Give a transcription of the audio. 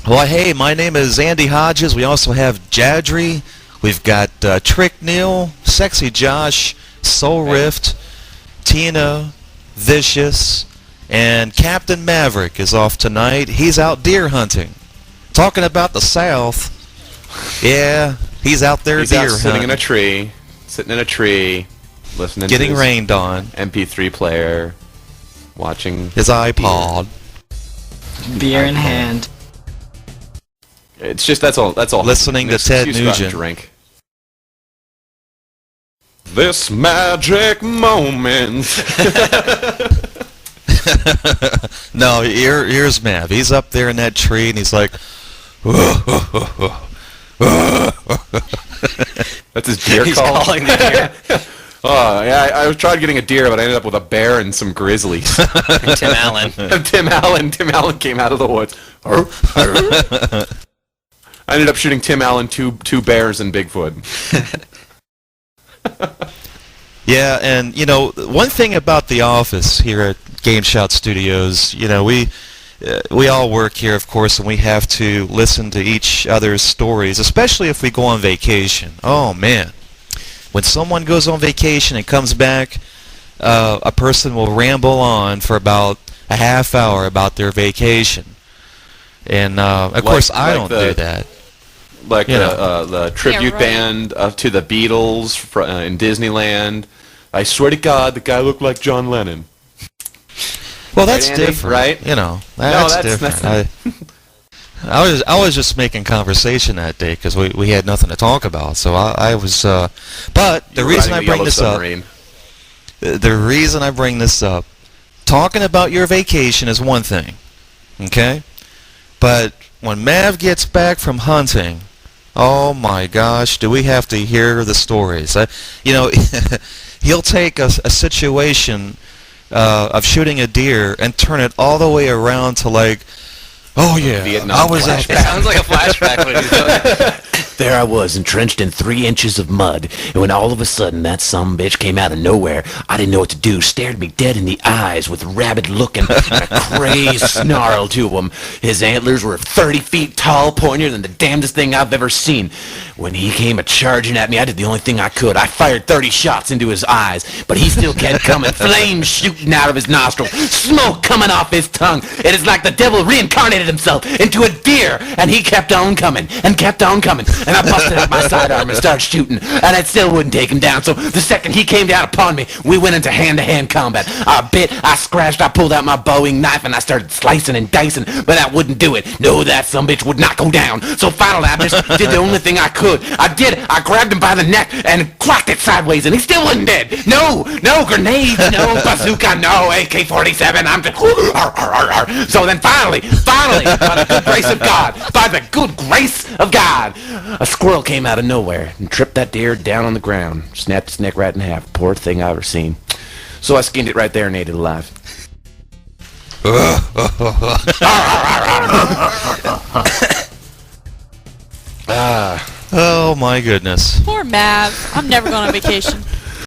Well, hey, my name is Andy Hodges. We also have Jadri. We've got TrickNeal, SexyJosh, Soulrift, Tina, Vicious, and Captain Maverick is off tonight. He's out deer hunting. Talking about the South. Yeah, he's out there he's deer out hunting. sitting in a tree, listening Getting to his rained on. MP3 player, watching his iPod. Beer in hand. It's just that's all. Listening to Ted Nugent. Drink. This magic moment. No, here's Mav. He's up there in that tree, and he's like, that's his deer He's call. calling the deer. Oh, yeah, I was trying getting a deer, but I ended up with a bear and some grizzlies. Tim Allen. Tim Allen came out of the woods. I ended up shooting Tim Allen, two bears, and Bigfoot. yeah, and, you know, one thing about the office here at GameShout Studios, you know, we all work here, of course, and we have to listen to each other's stories, especially if we go on vacation. Oh, man. When someone goes on vacation and comes back, a person will ramble on for about a half hour about their vacation. And, of course, I don't do that. Like the tribute band to the Beatles in Disneyland. I swear to God, the guy looked like John Lennon. Well, that's right, Andy? different, right? You know, that's different. I was just making conversation that day because we had nothing to talk about. So I was, but the reason I bring this up, talking about your vacation is one thing, okay? But when Mav gets back from hunting, oh my gosh, do we have to hear the stories? You know, he'll take a situation of shooting a deer and turn it all the way around to like, oh yeah, Vietnam I was out It there. sounds like a flashback when he's doing it. There I was, entrenched in 3 inches of mud, and when all of a sudden that sumbitch came out of nowhere, I didn't know what to do, stared me dead in the eyes with rabid looking and a crazed snarl to him. His antlers were 30 feet tall, pointier than the damnedest thing I've ever seen. When he came a-charging at me, I did the only thing I could. I fired 30 shots into his eyes, but he still kept coming, flames shooting out of his nostrils, smoke coming off his tongue. It is like the devil reincarnated himself into a deer, and he kept on coming, and kept on coming. And I busted out my sidearm and started shooting, and it still wouldn't take him down. So the second he came down upon me, we went into hand-to-hand combat. I bit, I scratched, I pulled out my Boeing knife, and I started slicing and dicing, but that wouldn't do it. No, that sumbitch would not go down. So finally, I just did the only thing I could. I grabbed him by the neck and cracked it sideways, and he still wasn't dead. No grenades, no bazooka, no AK-47. I'm just... So then finally, by the good grace of God, a squirrel came out of nowhere and tripped that deer down on the ground, snapped its neck right in half. Poorest thing I've ever seen. So I skinned it right there and ate it alive. Oh my goodness. Poor Mav. I'm never going on vacation.